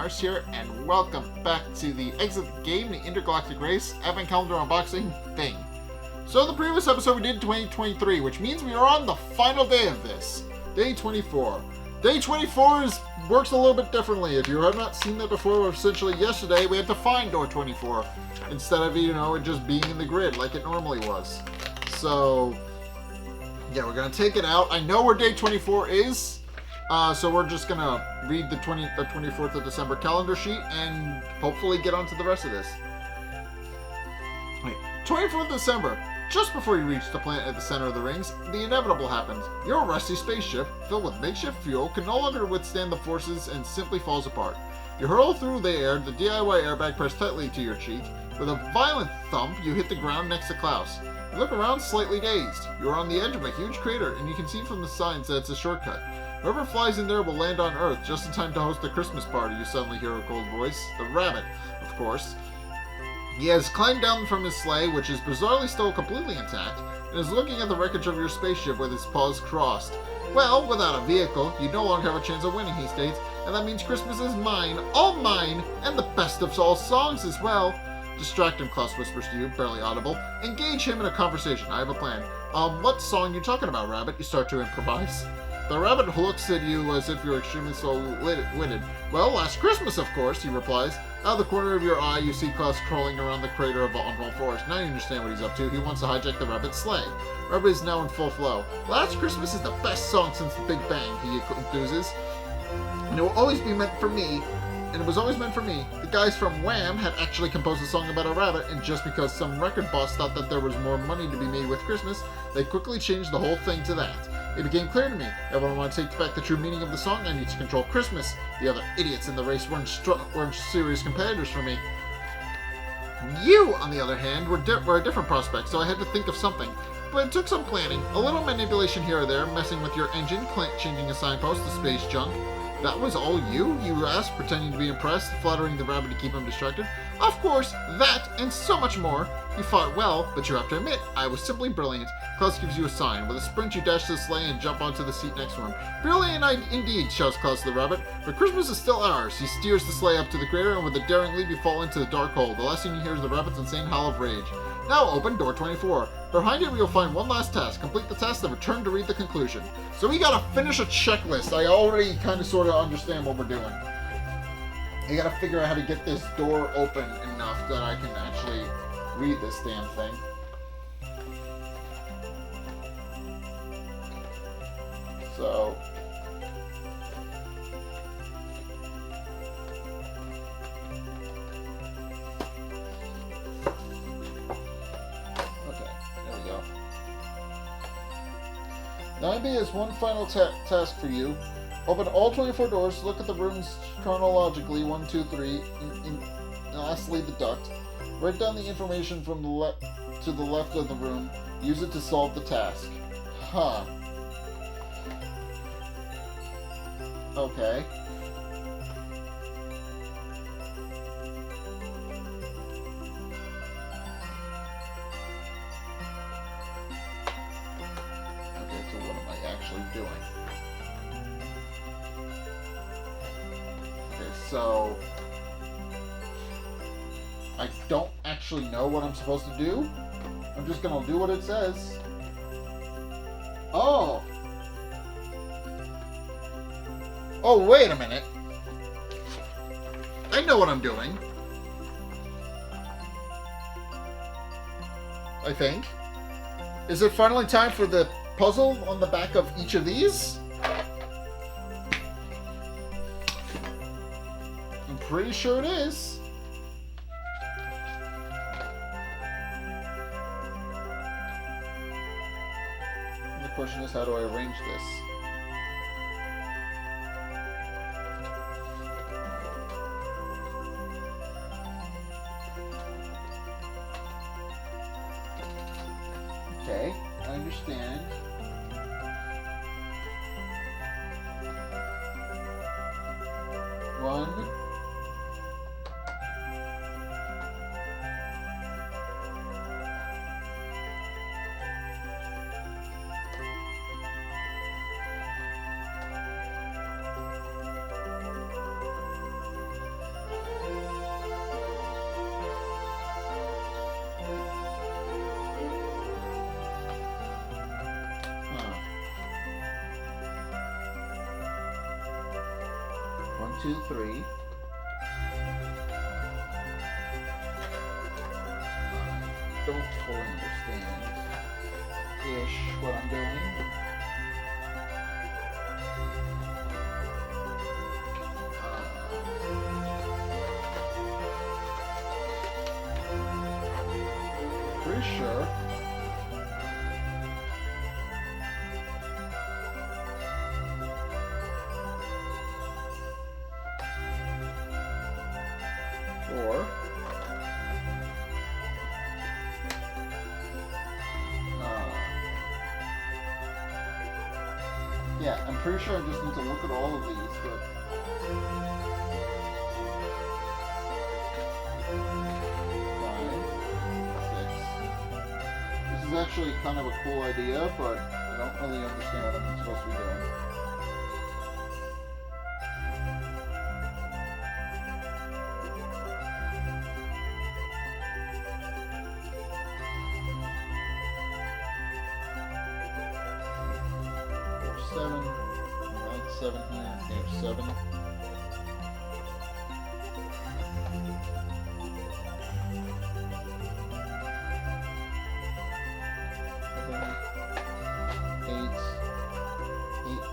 Mars here, and welcome back to the Exit the Game, the Intergalactic Race Advent Calendar unboxing thing. So in the previous episode we did 2023, which means we are on the final day of this. Day 24. Day 24 works a little bit differently. If you have not seen that before, essentially yesterday we had to find door 24 instead of, it just being in the grid like it normally was. So, yeah, we're going to take it out. I know where day 24 is. So we're just going to read the 24th of December calendar sheet and hopefully get on to the rest of this. Wait, 24th of December, just before you reach the planet at the center of the rings, the inevitable happens. Your rusty spaceship, filled with makeshift fuel, can no longer withstand the forces and simply falls apart. You hurl through the air, the DIY airbag pressed tightly to your cheek. With a violent thump, you hit the ground next to Klaus. You look around slightly dazed. You are on the edge of a huge crater, and you can see from the signs that it's a shortcut. Whoever flies in there will land on Earth just in time to host a Christmas party, you suddenly hear a cold voice. The rabbit, of course. He has climbed down from his sleigh, which is bizarrely still completely intact, and is looking at the wreckage of your spaceship with his paws crossed. Well, without a vehicle, you no longer have a chance of winning, he states, and that means Christmas is mine, and the best of all songs as well. Distract him, Klaus whispers to you, barely audible. Engage him in a conversation. I have a plan. What song you talking about, Rabbit? You start to improvise. The rabbit looks at you as if you're extremely slow-witted. Well, last Christmas, of course, he replies. Out of the corner of your eye, you see Klaus crawling around the crater of on all fours. Now you understand what he's up to. He wants to hijack the rabbit's sleigh. Rabbit is now in full flow. Last Christmas is the best song since the Big Bang, he enthuses. And it will always be meant for me. And it was always meant for me. The guys from Wham had actually composed a song about a rabbit, and just because some record boss thought that there was more money to be made with Christmas, they quickly changed the whole thing to that. It became clear to me. Everyone wanted to take back the true meaning of the song. I need to control Christmas. The other idiots in the race weren't serious competitors for me. You, on the other hand, were a different prospect, so I had to think of something. But it took some planning, a little manipulation here or there, messing with your engine, changing a signpost, the space junk. That was all you asked, pretending to be impressed, flattering the rabbit to keep him distracted. Of course, that and so much more. You fought well, but you have to admit, I was simply brilliant. Klaus gives you a sign. With a sprint, you dash to the sleigh and jump onto the seat next to him. Brilliant indeed, shouts Klaus to the rabbit. But Christmas is still ours. He steers the sleigh up to the crater, and with a daring leap, you fall into the dark hole. The last thing you hear is the rabbit's insane howl of rage. Now open door 24. Behind it, you'll find one last task. Complete the task, then return to read the conclusion. So we gotta finish a checklist. I already kind of sort of understand what we're doing. I gotta figure out how to get this door open enough that I can actually read this damn thing. So... Now B has one final task for you. Open all 24 doors, look at the rooms chronologically, 1, 2, 3, and lastly the duct. Write down the information from to the left of the room. Use it to solve the task. Huh. Okay. Doing. Okay, so I don't actually know what I'm supposed to do. I'm just gonna do what it says. Oh! Oh, wait a minute. I know what I'm doing. I think. Is it finally time for the puzzle on the back of each of these? I'm pretty sure it is. And the question is, how do I arrange this? Okay, I understand. One. 2, 3. Don't fully understand what I'm doing. Pretty sure. Or yeah, I'm pretty sure I just need to look at all of these, but 5, 6. This is actually kind of a cool idea, but I don't really understand what I'm supposed to be doing. Seven here. There's 7. Eight.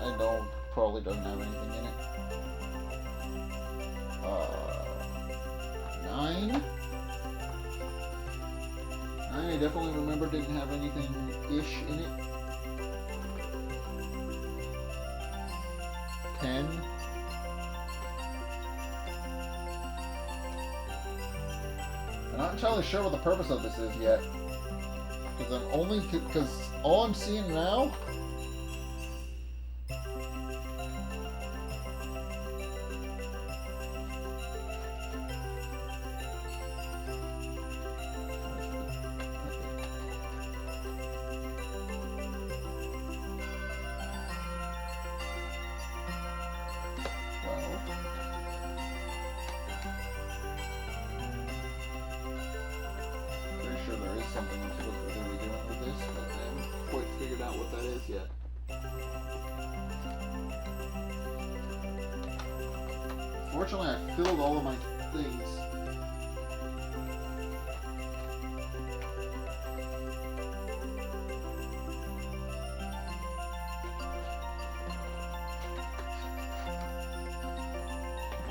I don't. Probably doesn't have anything in it. 9. I definitely remember didn't have anything-ish in it. 10. I'm not entirely sure what the purpose of this is yet. Because all I'm seeing now something I'm supposed to be doing with this, but I haven't quite figured out what that is yet. Fortunately, I filled all of my things.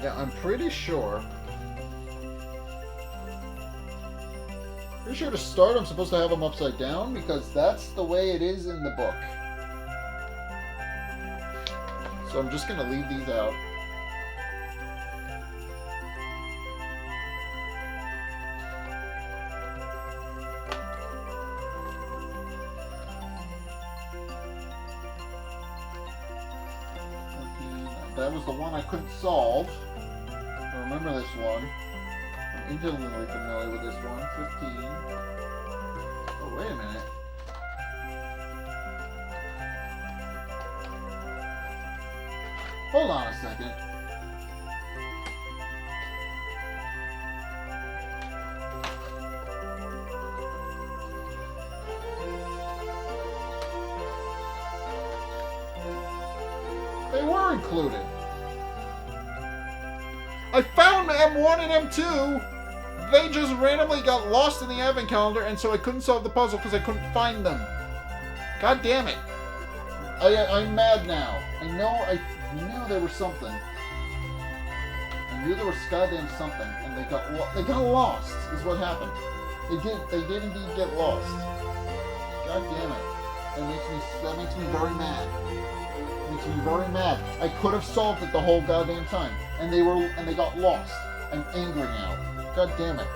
Yeah, I'm pretty sure to start, I'm supposed to have them upside down because that's the way it is in the book. So I'm just going to leave these out. That was the one I couldn't solve. I remember this one. I'm intimately familiar with this one. 15. Oh, wait a minute. Hold on a second. They were included. I found M1 and M2. They just randomly got lost in the advent calendar, and so I couldn't solve the puzzle because I couldn't find them. God damn it. I'm mad now. I knew there was something. I knew there was goddamn something, and they got lost, is what happened. They did indeed get lost. God damn it. That makes me very mad. Makes me very mad. I could have solved it the whole goddamn time, and they got lost. I'm angry now. God damn it.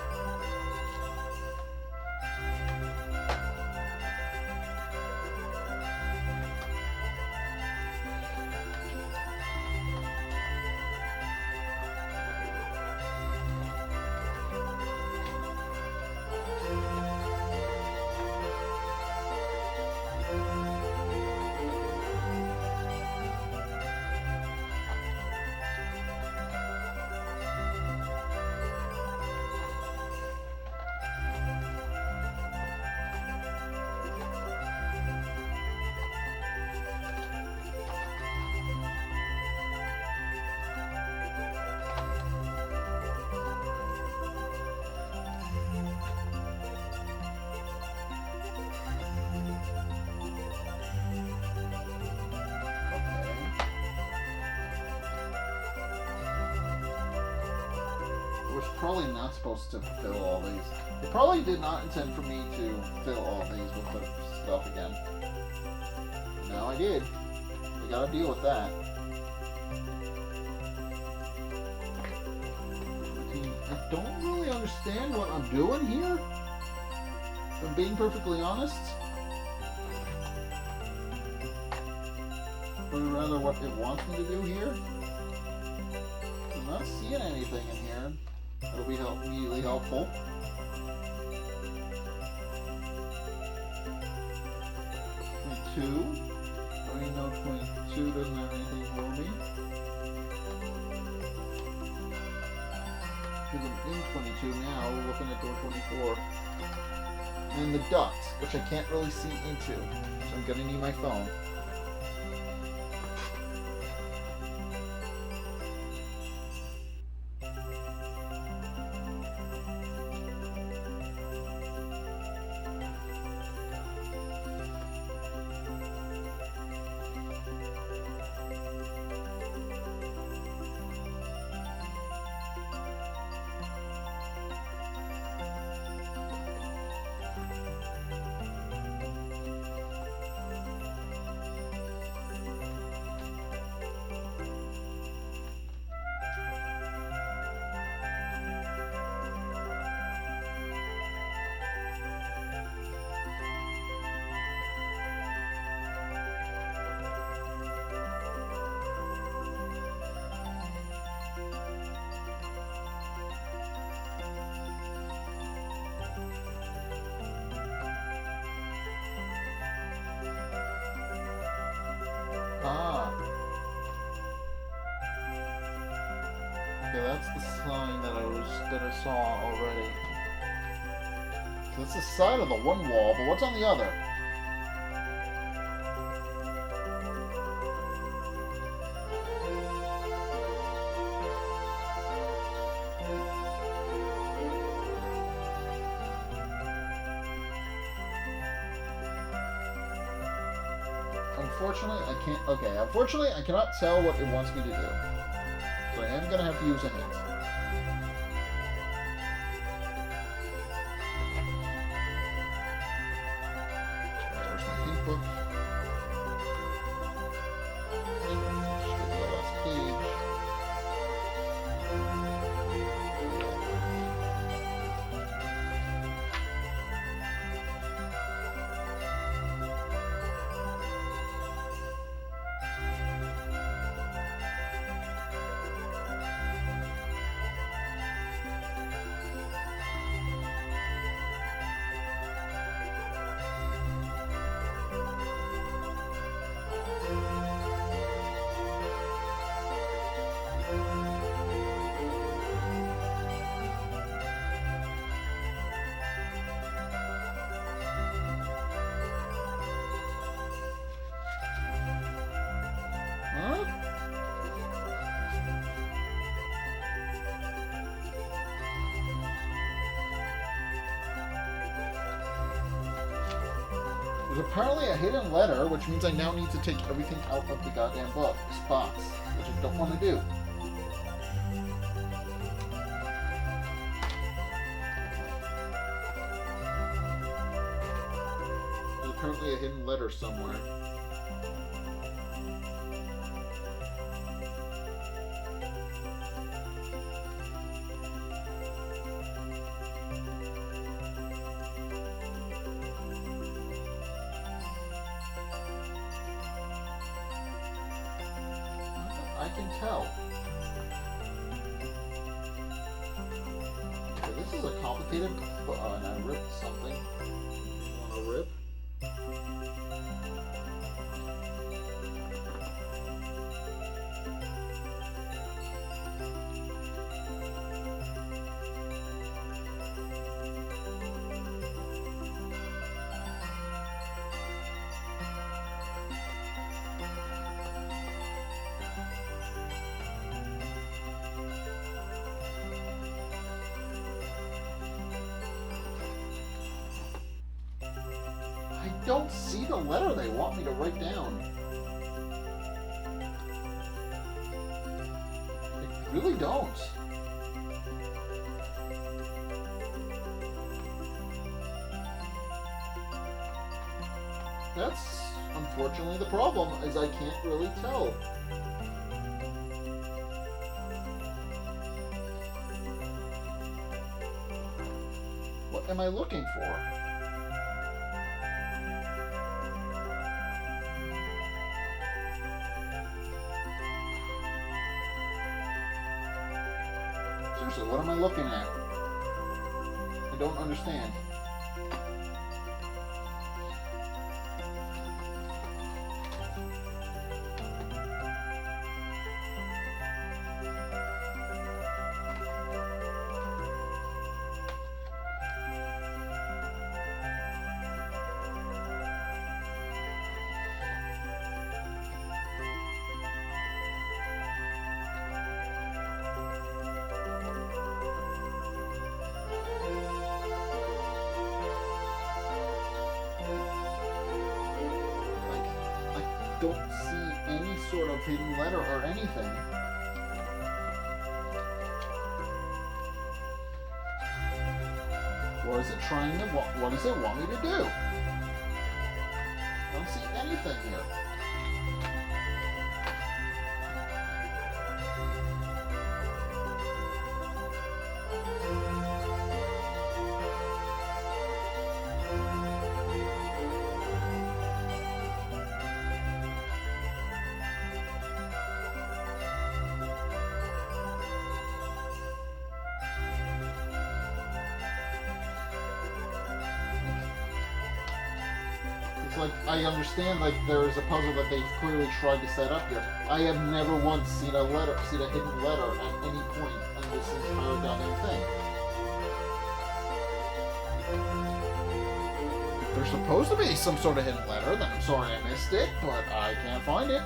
probably not supposed to fill all these. It probably did not intend for me to fill all these with the stuff again. Now I did. I gotta deal with that. I don't really understand what I'm doing here, if I'm being perfectly honest. Or rather what it wants me to do here. I'm not seeing anything in here that'll be immediately helpful. I already know 22 doesn't have anything for me. Because I'm in 22 now, we're looking at door 24. And the duct, which I can't really see into, so I'm gonna need my phone. Ah. Okay, that's the sign that I saw already. So that's the side of the one wall, but what's on the other? Unfortunately, I can't. Okay, unfortunately, I cannot tell what it wants me to do. So I am gonna have to use a hint. Where's my hint book? Just go to the last page. Huh? There's apparently a hidden letter, which means I now need to take everything out of the goddamn box, which I don't want to do. There's apparently a hidden letter somewhere. I can tell. Okay, this is a complicated. And I ripped something. Want to rip? I don't see the letter they want me to write down. I really don't. That's unfortunately the problem, is I can't really tell. What am I looking for? Seriously, what am I looking at? I don't understand. Don't see any sort of hidden letter or anything. What is it trying to, what does it want me to do? I don't see anything here. Like, I understand, like, there is a puzzle that they've clearly tried to set up here. I have never once seen a hidden letter at any point in this entire goddamn thing. If there's supposed to be some sort of hidden letter, then I'm sorry I missed it, but I can't find it.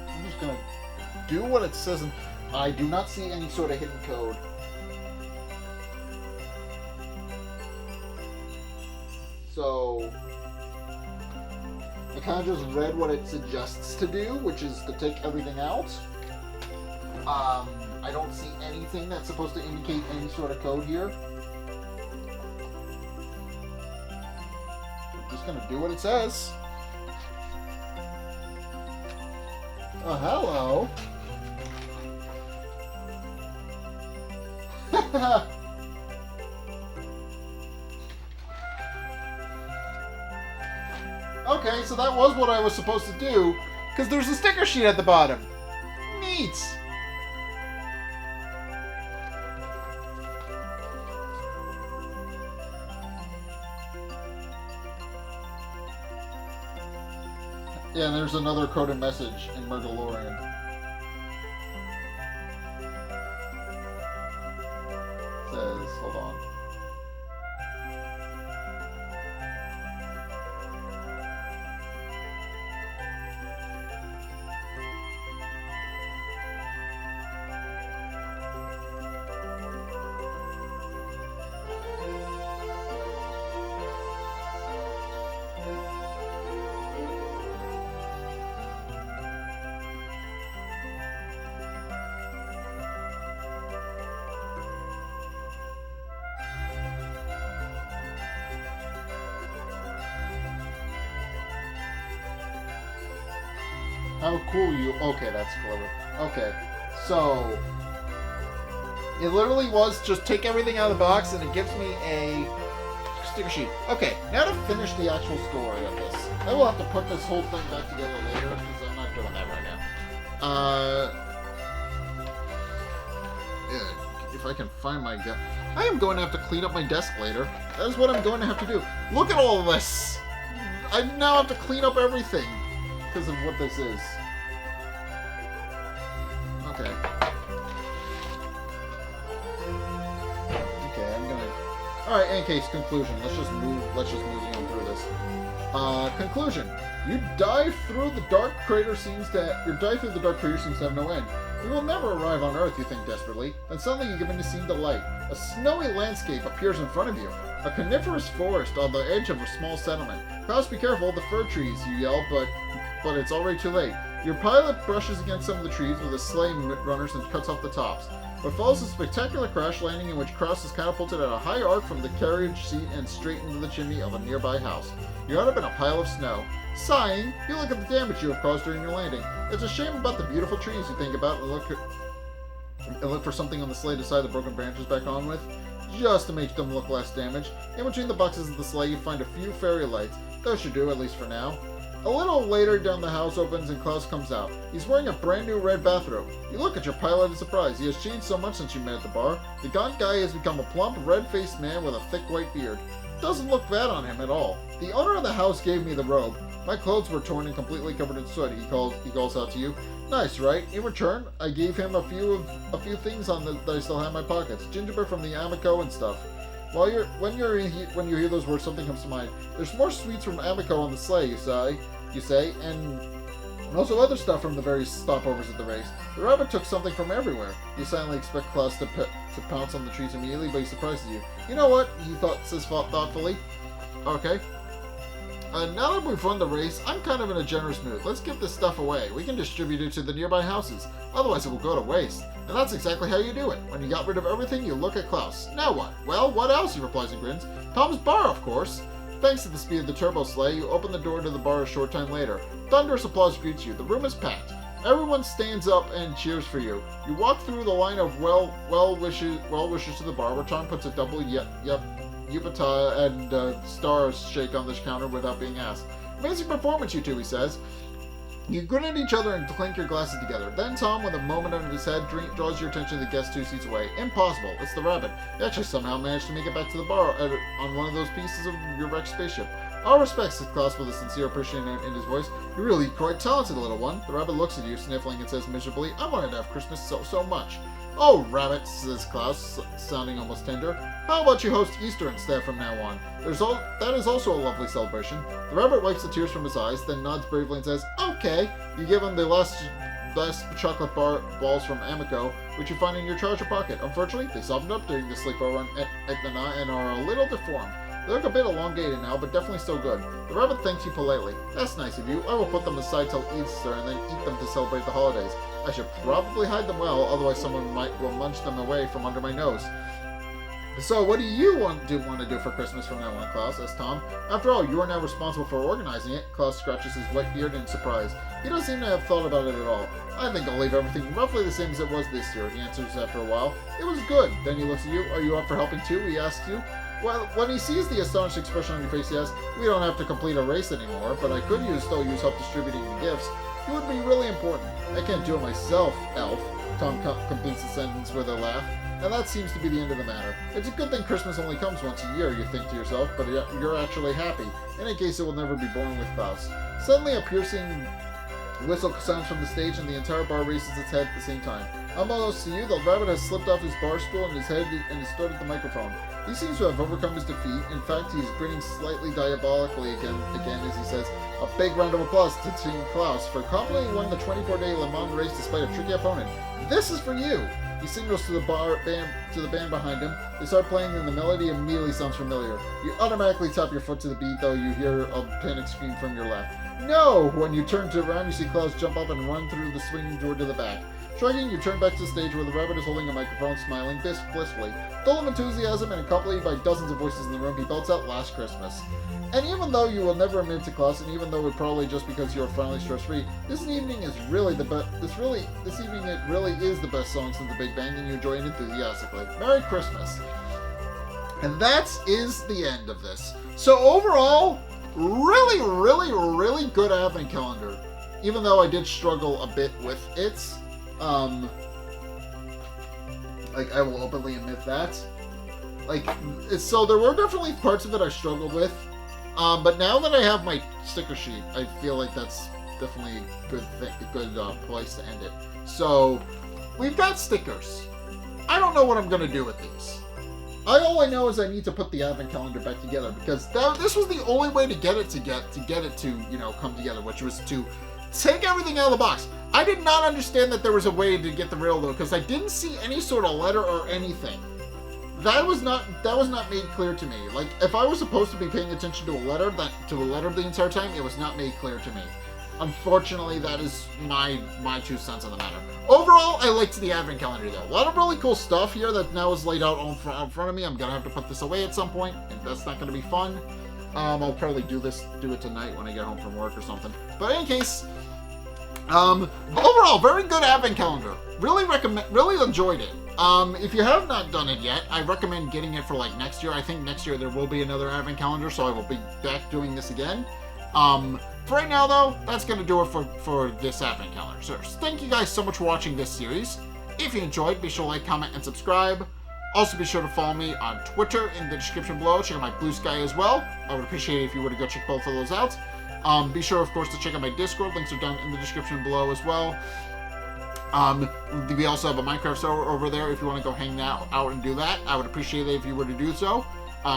I'm just gonna do what it says, and I do not see any sort of hidden code. So I kind of just read what it suggests to do, which is to take everything out. I don't see anything that's supposed to indicate any sort of code here. I'm just gonna do what it says. Oh, hello. Okay, so that was what I was supposed to do, because there's a sticker sheet at the bottom. Neat. Yeah, and there's another coded message in Murgalorian. It says, hold on. How cool you... Okay, that's clever. Okay, so... It literally was just take everything out of the box and it gives me a sticker sheet. Okay, now to finish the actual story of this. I will have to put this whole thing back together later because I'm not doing that right now. Yeah, if I can find my... I am going to have to clean up my desk later. That is what I'm going to have to do. Look at all this! I now have to clean up everything because of what this is. Okay. Okay, I'm gonna... Alright, in case, conclusion. Let's just move on through this. Conclusion. Your dive through the dark crater seems to have no end. We will never arrive on Earth, you think desperately. Then suddenly you begin to see the light. A snowy landscape appears in front of you. A coniferous forest on the edge of a small settlement. Klaus, be careful, the fir trees, you yell, but it's already too late. Your pilot brushes against some of the trees with his sleigh runners and cuts off the tops. But follows a spectacular crash landing in which Klaus is catapulted at a high arc from the carriage seat and straight into the chimney of a nearby house. You're out up in a pile of snow. Sighing, you look at the damage you have caused during your landing. It's a shame about the beautiful trees you think about and look for something on the sleigh to tie the broken branches back on with, just to make them look less damaged. In between the boxes of the sleigh, you find a few fairy lights. Those should do, at least for now. A little later, down the house opens and Klaus comes out. He's wearing a brand new red bathrobe. You look at your pilot in surprise. He has changed so much since you met at the bar. The gaunt guy has become a plump, red-faced man with a thick white beard. Doesn't look bad on him at all. The owner of the house gave me the robe. My clothes were torn and completely covered in soot. He calls out to you. Nice, right? In return, I gave him a few things that I still have in my pockets. Gingerbread from the Amico and stuff. When you hear those words, something comes to mind. There's more sweets from Amico on the sleigh, you say, and also other stuff from the various stopovers at the race. The rabbit took something from everywhere. You silently expect Klaus to pounce on the trees immediately, but he surprises you. You know what? He says thoughtfully. Okay. Now that we've run the race, I'm kind of in a generous mood. Let's give this stuff away. We can distribute it to the nearby houses. Otherwise it will go to waste. And that's exactly how you do it. When you got rid of everything, you look at Klaus. Now what? Well, what else? He replies and grins. Tom's bar, of course. Thanks to the speed of the turbo sleigh, you open the door to the bar a short time later. Thunderous applause greets you. The room is packed. Everyone stands up and cheers for you. You walk through the line of well wishes to the bar, where Tom puts a double Yupata and stars shake on this counter without being asked. Amazing performance, you two, he says. You grin at each other and clink your glasses together. Then Tom, with a moment under his head, draws your attention to the guest 2 seats away. Impossible. It's the rabbit. He actually somehow managed to make it back to the bar on one of those pieces of your wrecked spaceship. All respects, said Klaus with a sincere appreciation in his voice. You're really quite talented, little one. The rabbit looks at you, sniffling, and says miserably, I wanted to have Christmas so much. Oh, rabbit, says Klaus, sounding almost tender. How about you host Easter instead from now on? That is also a lovely celebration. The rabbit wipes the tears from his eyes, then nods bravely and says, okay. You give him the last chocolate balls from Amico, which you find in your trouser pocket. Unfortunately, they softened up during the sleepover on Etna and are a little deformed. They look a bit elongated now, but definitely still good. The rabbit thanks you politely. That's nice of you. I will put them aside till Easter and then eat them to celebrate the holidays. I should probably hide them well, otherwise someone will munch them away from under my nose. So, what do you want to do for Christmas from now on, Klaus? Asks Tom. After all, you are now responsible for organizing it. Klaus scratches his white beard in surprise. He doesn't seem to have thought about it at all. I think I'll leave everything roughly the same as it was this year, he answers after a while. It was good. Then he looks at you. Are you up for helping too? He asks you. Well, when he sees the astonished expression on your face, he asks, we don't have to complete a race anymore, but I could still use help distributing the gifts. It would be really important. I can't do it myself, Elf. Tom completes the sentence with a laugh. And that seems to be the end of the matter. It's a good thing Christmas only comes once a year, you think to yourself, but you're actually happy. In any case, it will never be born with Klaus. Suddenly, a piercing whistle sounds from the stage, and the entire bar raises its head at the same time. Unbeknownst to you, the rabbit has slipped off his bar stool and is stood at the microphone. He seems to have overcome his defeat. In fact, he is grinning slightly diabolically again as he says, a big round of applause to Team Klaus for confidently winning the 24-day Le Mans race despite a tricky opponent. This is for you! He signals to the band behind him. They start playing and the melody immediately sounds familiar. You automatically tap your foot to the beat, though you hear a panic scream from your left. No! When you turn around, you see Klaus jump up and run through the swinging door to the back. Shrugging, you turn back to the stage where the rabbit is holding a microphone, smiling blissfully. Full of enthusiasm and accompanied by dozens of voices in the room, he belts out Last Christmas. And even though you will never admit to class, and even though it's probably just because you're finally stress-free, this evening is really the best. This evening it really is the best song since the Big Bang, and you enjoy it enthusiastically. Merry Christmas. And that is the end of this. So overall, really good advent calendar. Even though I did struggle a bit with it. Like, I will openly admit that. Like, so there were definitely parts of it I struggled with. But now that I have my sticker sheet, I feel like that's definitely a good place to end it. So, we've got stickers. I don't know what I'm going to do with these. All I know is I need to put the advent calendar back together, because this was the only way to get it to, you know, come together, which was to take everything out of the box. I did not understand that there was a way to get the riddle, though, because I didn't see any sort of letter or anything. That was not made clear to me. Like, if I was supposed to be paying attention to a letter the entire time, it was not made clear to me. Unfortunately, that is my 2 cents on the matter. Overall, I liked the advent calendar, though. A lot of really cool stuff here that now is laid out in front of me. I'm gonna have to put this away at some point, and that's not gonna be fun. I'll probably do it tonight when I get home from work or something. But in any case, overall, very good advent calendar. Really enjoyed it. If you have not done it yet, I recommend getting it for like next year. I think next year there will be another advent calendar, so I will be back doing this again. For right now, though, that's going to do it for this advent calendar. So thank you guys so much for watching this series. If you enjoyed, be sure to like, comment, and subscribe. Also, be sure to follow me on Twitter in the description below. Check out my Blue Sky as well. I would appreciate it if you were to go check both of those out. Be sure, of course, to check out my Discord. Links are down in the description below as well. We also have a Minecraft server over there if you want to go hang out and do that. I would appreciate it if you were to do so.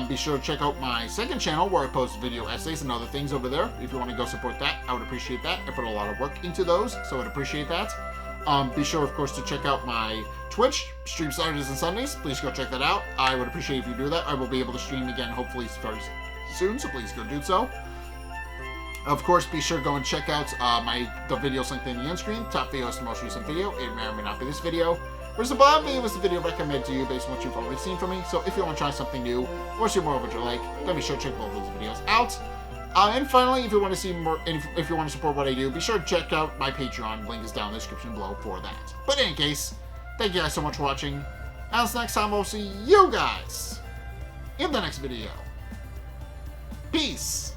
Be sure to check out my second channel where I post video essays and other things over there. If you want to go support that, I would appreciate that. I put a lot of work into those, so I'd appreciate that. Be sure, of course, to check out my Twitch, stream Saturdays and Sundays. Please go check that out. I would appreciate if you do that. I will be able to stream again, hopefully very soon, so please go do so. Of course, be sure to go and check out the videos linked in the end screen. Top video is the most recent video. It may or may not be this video. Whereas the bottom video is the video recommended to you based on what you've already seen from me. So if you want to try something new, or see more of what you like, then be sure to check both those videos out. And finally, if you want to see more, if you want to support what I do, be sure to check out my Patreon. Link is down in the description below for that. But in any case, thank you guys so much for watching. Until next time, we'll see you guys in the next video. Peace!